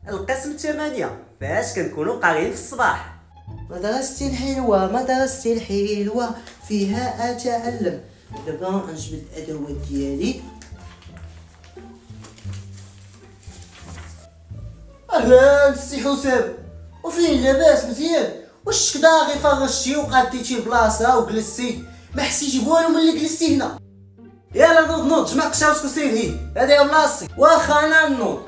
القسم 8 فاش كنكونوا قاغيين في الصباح. مدرستي الحلوة فيها أتعلم. دابا غنجبد الأدوات ديالي. أهلا سي حسام، وفين لاباس مزيان؟ واش كدا غير فرشتي وقاديتي البلاصة وجلستي؟ ما حسيتي بوالو ملي جلستي هنا؟ يلا نوض جمع قشاوتك وسير هادي هي بلاصتي. واخا أنا نوض.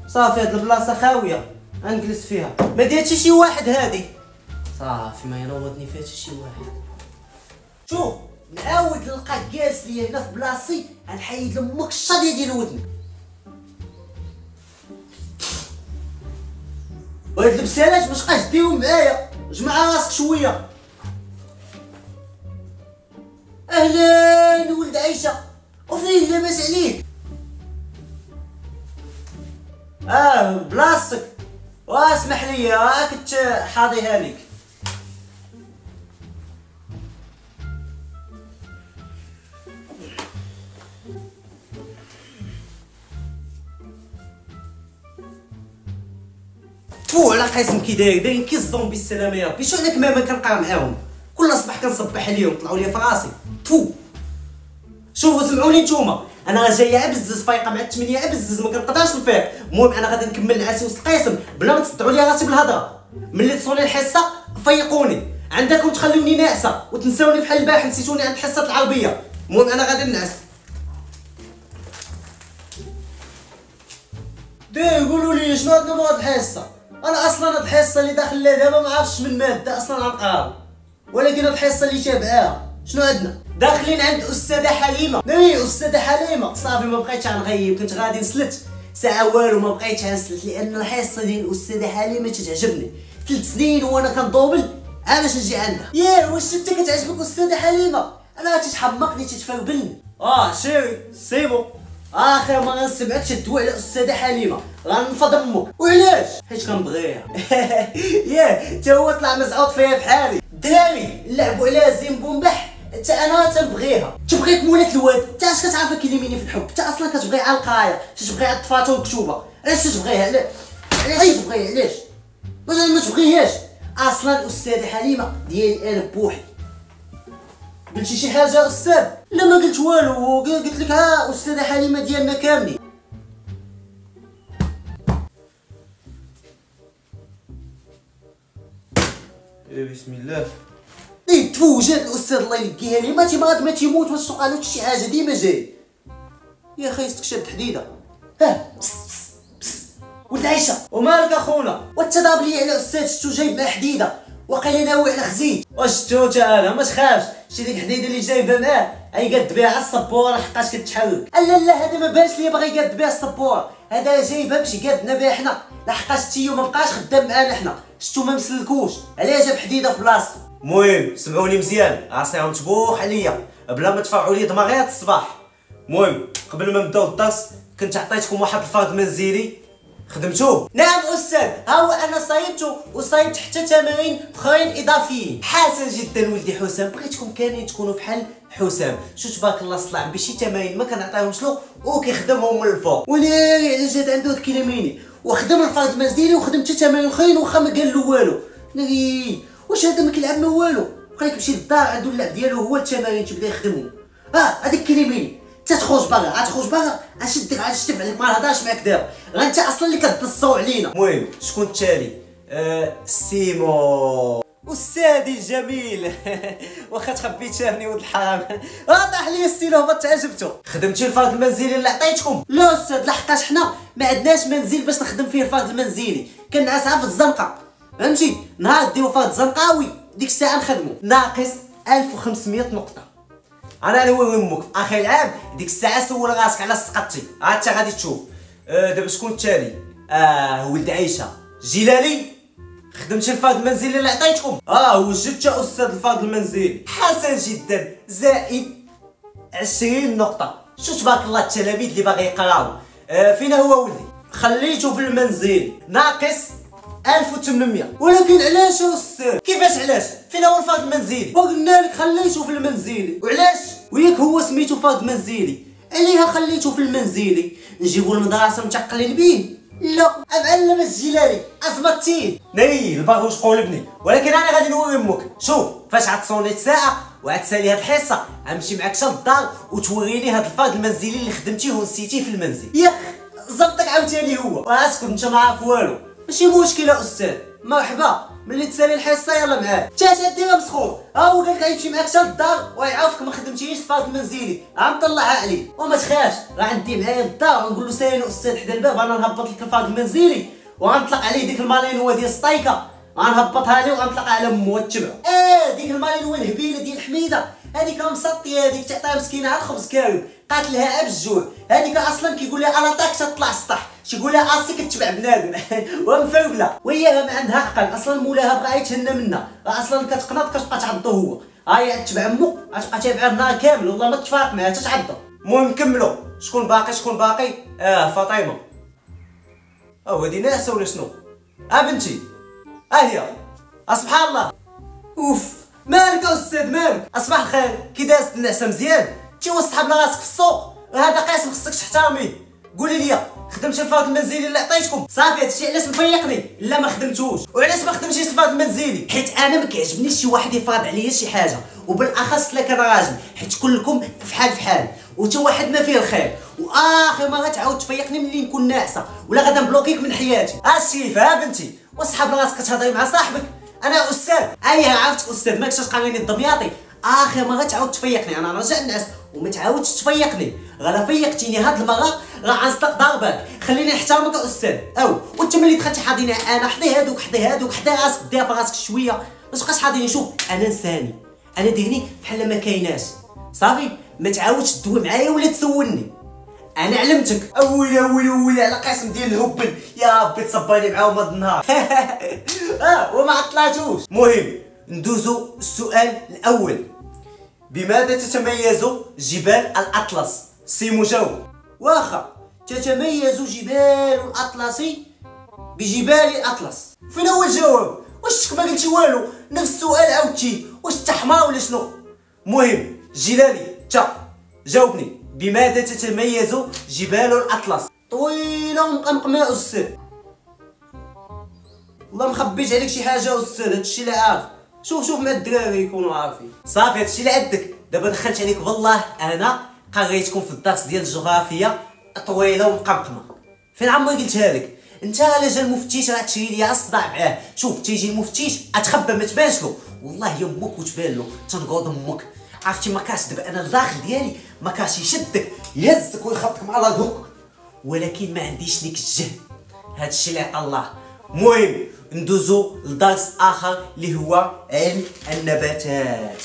صافي هاد البلاصة خاوية غنجلس فيها. ما ديرتي شي واحد هادي. صافي ما ينوضني فيها حتى شي واحد. شوف نعاود نلقاك جالس ليا هنا في بلاصتي غنحيد لامك الشاديه ديال ودنك. وهاد البسالات مابقاش ديرهم معايا، جمع راسك شويه. اهلا ولد عيشه، وفين لاباس عليك؟ بلاصتك. واسمح لي كنت حاضيها ليك. تفو على قاسم كي دايرين كي الزومبي السلامه يا ربي. شو انا كما ما كنقرا معاهم كل صباح كنصبح عليهم طلعوا لي في راسي. تفو شوفوا سمعوني نتوما، انا راه جايه ابزز فايقه مع 8 ابزز ما كنقدرش نفيق. المهم انا غادي نكمل نعاسي وسط القسم بلا ما تصدعوا لي راسي بالهضره. ملي تصوني الحصه فيقوني، عندكم تخلوني ناعسه وتنساوني بحال البارح نسيتوني عند حصه العربيه. المهم انا غادي نعس. قولوا لي شنو عندنا مواد الحصه؟ انا اصلا هاد الحصه اللي داخل لها دابا ما عرفتش من ماده اصلا غنقراو، ولكن هاد الحصه اللي تابعاها شنو عندنا؟ داخلين عند استاذه حليمه. ناري استاذه حليمه. صافي ما بقيتش غنغيب، كنت غادي نسلت ساعه والو ما بقيتش غنسلت لان الحصه ديال الاستاذه حليمه تتعجبني. 3 سنين وانا كندوبل باش نجي عندها. ياه واش انت كتعجبك استاذه حليمه؟ انا تتحمقني تتفربلني. شيري سيبو اخر ما غنسمعكش تدوي على استاذه حليمه غنفض امك. وعلاش؟ حيت كنبغيها. ياه تا هو طلع مزعوط فيها بحالي. الدراري نلعبوا عليها زين بومبح، حتى انا تنبغيها. تبغيك مولات الواد، انت اش كتعرفها كيليميني في الحب؟ انت اصلا كتبغي على القرايه، تبغي على الطفاطا والكتوبه. علاش تبغيها؟ علاش تبغيها؟ علاش ما تبغيهاش؟ اصلا الاستاذه حليمه ديالي انا بوحدي. قلتي شي حاجه استاذ؟ لا ما قلت والو، قلت لك ها استاذه حليمه ديالنا كاملين. بسم الله. تفوجات الاستاذ الله يلقيها لي، ما تيموت واش سوقالو شي حاجه ديما جاي. يا خيستك شاد حديده. ولد عيشه ومالك اخونا؟ وتضرب لي على استاذ شتو جايب مع حديده وقيلا ناوي على خزيت. وشتو انا ما تخافش، شتي ديك الحديده اللي جايبها معاه غيقاد بها على السبوره حقاش كتحرك. لا هذا ما بانش ليا باغي يقاد بها السبوره، هذا جايبها باش يقادنا بها حنا لحقاش تيو ما بقاش خدام معانا حنا. شتو ما مسلكوش علاه جاب حديده في بلاصتو. المهم سمعوني مزيان، عصيرهم تبوخ عليا بلا ما تفرعوا لي دماغي هاد الصباح. المهم قبل ما نبداو الدرس كنت عطيتكم واحد الفرض منزلي خدمتوه؟ نعم استاذ، ها هو انا صايبته وصايبت حتى تمارين اخرين اضافيين. حسن جدا ولدي حسام، بغيتكم كاملين تكونوا بحال حسام. شو تبارك الله صلى بشي تمارين ما كنعطيهمش له وكيخدمهم من الفوق. وناري على جات عنده كيليميني وخدم الفرض المنزلي وخدم حتى تمارين اخرين واخا ما قال له والو. ناري واش هذا ما كيلعب ما والو؟ بقى يمشي للدار عنده اللعب ديالو هو التمارين تيبدا يخدمهم. هذيك كيليميني انت تخرج برا غنشدك غنشتف عليك ما نهضرش معاك دابا، انت اصلا اللي كتدصو علينا. المهم شكون التالي؟ سيمو استاذي الجميل. واخا تخبيت شافني ولد الحرام. طاح لي ستيلو ما تعجبتو. خدمتي الفرض المنزلي اللي عطيتكم؟ لا استاذ لحقاش حنا ما عندناش منزل باش نخدم فيه الفرض المنزلي، كنعسها في الزنقه فهمتي. نهار ديرو فرض زنقاوي ديك الساعه نخدمو ناقص 1500 نقطه. انا نوري امك في اخر العام ديك الساعه سول راسك على سقطتي. انت غادي تشوف. دابا شكون التالي؟ ولد عيشه جيلاني. خدمتي الفرض المنزلي اللي عطيتكم؟ وجدت استاذ الفرض المنزلي. حسن جدا، زائد 20 نقطه. شو تبارك الله التلاميذ اللي باغي يقراو. فين هو ولدي؟ خليته في المنزل ناقص 1800. ولكن علاش يا استاذ؟ كيفاش علاش؟ فين هو الفرض المنزلي؟ وقلنا لك خليته في المنزلي. وعلاش؟ وياك هو سميتو فرض منزلي عليها خليته في المنزلي نجيبو المدرسه متعقلين بيه؟ لا معلم الجلالي ازمتيه ني الباغوش قولبني، ولكن انا غادي نوري امك. شوف فاش غتصوني الساعه وغتسالي هاد الحصه غنمشي معاك حتى للدار وتوريني هاد الفرد المنزلي اللي خدمتيه ونسيتيه في المنزل. ياك زبطك عاوتاني هو واسكت انت ما عارف والو. ماشي مشكله استاذ مرحبا ملي تسالي الحصه يلا معاك حتى ديرها مسخور ها هو قالك غيمشي معاك حتى للدار ويعرفك ما خدمتيش الفرد المنزلي غنطلعها عليه وما تخافش راه عندي معايا للدار ونقول له سالي الاستاذ حدا الباب انا نهبط لك الفرد المنزلي وغنطلق عليه ديك المالينوه ديال السطايكه غنهبطها ليه وغنطلق على امو وتتبعو. ديك المالينوه الهبيله ديال حميده هذيك مسطيه هذيك تعطيها مسكينه على الخبز كاوي قاتلها بالجوع هذيك اصلا كيقول لها على طاك تطلع السطح تيقول لها اصلي كتبع بنادم ومفوله وياها ما عندها عقل اصلا مولاها بغا يتهنى منها اصلا كتقنط كتبقى تعضو هو هاي تبع امو غتبقى تابعها النهار كامل والله ما تفارق معاها حتى تعضو. المهم نكملوا. شكون باقي؟ فاطمه. هادي ناعسه ولا شنو؟ بنتي هي. سبحان الله. اوف مالك استاذ مالك؟ اصبح الخير كي دازت النعسه مزيان؟ توسحب راسك في السوق هذا قاسم خصك تحترميه. قولي لي خدمت الفرد المنزلي اللي عطيتكم؟ صافي هادشي علاش مفيقني؟ لا ما خدمتوش. وعلاش ما خدمتيش الفرد المنزلي؟ حيت انا ما كيعجبنيش شي واحد يفرض عليا شي حاجه وبالاخص الا كان راجل حيت كلكم فحال وتا واحد ما فيه الخير واخر مره تعاود تفيقني ملي نكون ناعسه ولا غادا نبلوكيك من حياتي. الشريفه بنتي واسحب راسك كتهضري مع صاحبك. انا استاذ عرفتك استاذ ماكش تقارني الدمياطي. اخر مره تعاود تفيقني انا رجع الناس وما تعاودش تفيقني غير فيقتيني هاد المره راه غنصدق ضربك. خليني نحترمك استاذ وانت ملي دخلتي حاضيني انا حضي هادوك حضي راسك دير في راسك شويه ما تبقاش حاضيني. شوف انا انساني انا ديرني بحال ما كايناش صافي ما تعاودش تدوي معايا ولا تسولني انا علمتك. ويلي على قسم ديال الهبل يا ربي تصبرني معاهم هاد النهار. وما عطلاتوش. المهم ندوزو السؤال الاول. بماذا تتميز جبال الاطلس؟ سيمو جاوب. واخا تتميز جبال الاطلس بجبال الاطلس. فين هو الجواب؟ واش ما قلتي والو؟ نفس السؤال عاودتي واش انت حمار ولا شنو؟ المهم جلالي تا جاوبني. بماذا تتميز جبال الاطلس؟ طويله ومقمقمه استاذ. والله مخبيت عليك شي حاجه استاذ هادشي اللي عارف. شوف مع الدراري يكونوا عارفين. صافي هادشي اللي عندك. دابا دخلت عليك بالله انا قريتكم في الدرس ديال الجغرافيا طويله ومقمقمه. فين عمري قلتها لك؟ انت الا جا المفتش راه تشري لي الصداع معاه. شوف تيجي المفتش اتخبى ما تبانش له والله يمك وتبان له تنقود امك. عرفتي ما كاش دابا انا الداخل ديالي ما كاش يشدك يهزك ويخبطك مع لاكوك ولكن ما عنديش ديك الجهد. هادشي اللي عطا الله. المهم ندوزو لدرس اخر اللي هو علم النباتات.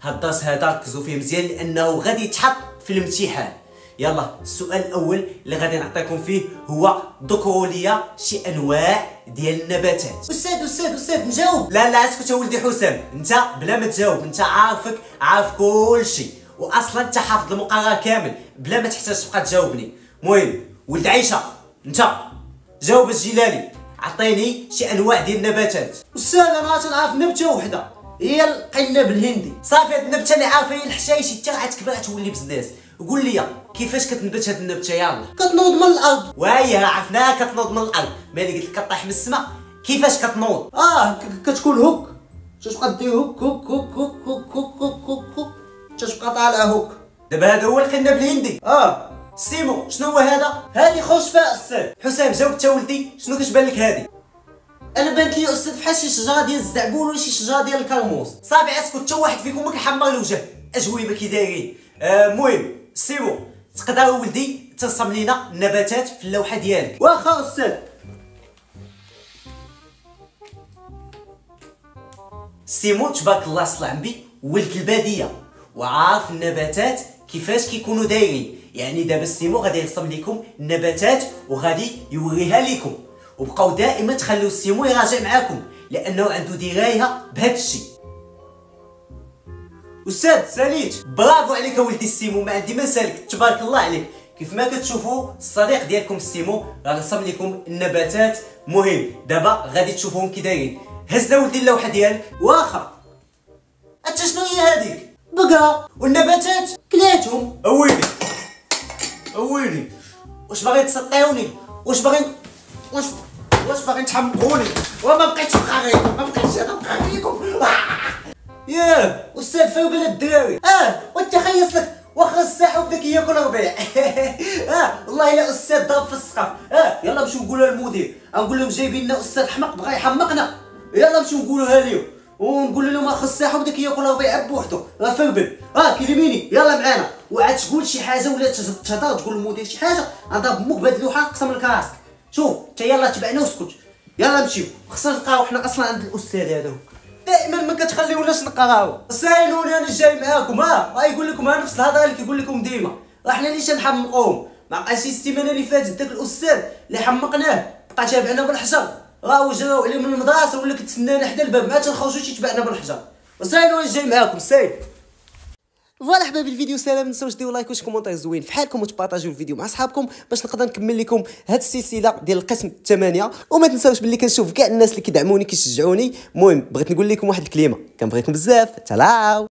هاد الدرس هذا ركزوا فيه مزيان لانه غادي يتحط في الامتحان. يلا السؤال الاول اللي غادي نعطيكم فيه هو ذكروا لي شي انواع ديال النباتات. استاذ نجاوب. لا اسكت يا ولدي حسام انت بلا ما تجاوب. انت عارف كل شيء واصلا انت حافظ المقرر كامل بلا ما تحتاج تبقى تجاوبني. المهم ولد عيشه انت جاوب الجلالي عطيني شي انواع ديال النباتات. استاذ انا تنعرف نبته وحده هي القلب الهندي. صافي هاد النبته اللي عارفه هي الحشايش حتى عاد تكبر تولي بزناس. قول لي كيفاش كتنبت هاد النبته يلاه؟ كتنوض من الارض. واهي عرفناها كتنوض من الارض. مالي قلت لك كطيح من السماء كيفاش كتنوض؟ كتكون هوك تتبقى دير هوك تتبقى طالعه هوك. دابا هذا هو القنب الهندي. سيمو شنو هو هذا؟ هذه خشفه استاذ. حسام جاوب تا ولدي شنو كتبان لك هذه؟ انا بانت لي استاذ بحال شي شجره ديال الزعبول ولا شي شجره ديال الكرموس. صافي اسكت تا واحد فيكم ما كيحمر الوجه. اجوبه كي دايرين. المهم سيمو تقدر ولدي ترسم لينا النباتات في اللوحه ديالك. واخا استاذ. سيمو تبارك الله صلى بي ولد الباديه وعارف النباتات كيفاش كيكونوا دايرين. يعني دابا سيمو غادي يرسم لكم النباتات وغادي يوريها لكم وبقاو دائما تخليو سيمو يراجع معاكم لانه عنده درايه بهذا الشيء. استاذ ساليت برافو عليك ولدي السيمو ما عندي ما نسالك تبارك الله عليك. كيف ما كتشوفوا الصديق ديالكم السيمو راه رسم لكم النباتات. مهم دابا غادي تشوفوهم كي دايرين. هز ولدي اللوحه ديالك. واخا انت شنو هي هذيك؟ بقى والنباتات كلاتهم. ويلي ويلي واش باغي تسطيوني؟ واش باغي تحمقوني؟ وما بقيتش بقى ما بقيتش انا بقى فيكم. ياه استاذ فاو بلا الدراري. وانت خيص لك واخا الساحه وبداك ياكل ربيع. والله الا استاذ ضرب في السقف. يلا نمشيو نقولوها للمدير، نقول لهم جايبين لنا استاذ حمق بغا يحمقنا. يلا نمشيو نقولوها ليهم ونقول لهم اخا الساحه وبداك ياكل ربيع بوحدو. راه فربل كلميني يلا معانا. وعاد تقول شي حاجه ولا تهضر تقول للمدير شي حاجه نضرب امك بهاد اللوحه نقسم لك راسك. شوف انت يلا تبعنا واسكت. يلا نمشيو خصنا نلقاو حنا اصلا عند الاستاذ هذا. دائما ما كتخليوناش نقراو. سائلوني انا جاي معاكم. يقول لكم نفس الهضره اللي كيقول لكم ديما. راه حنا اللي تنحمقوهم. ما بقاش شي السيمانه اللي فاتت داك الاستاذ اللي حمقناه بقى تابعنا بالحجر. راه جراو عليه من المدرسه ولا كتسنانا حدا الباب ما تنخرجوش يتبعنا بالحجر. وسائلوني جاي معاكم سايل. فوالا حبايبي الفيديو سالا، ما تنساوش ديروا لايك وشي كومونتير زوين فحالكم وتبارطاجيو الفيديو مع صحابكم باش نقدر نكمل لكم هاد السلسله ديال القسم 8. وما تنساوش باللي كنشوف كاع الناس اللي كيدعموني كيشجعوني. المهم بغيت نقول لكم واحد الكلمه، كنبغيكم بزاف. تلاو.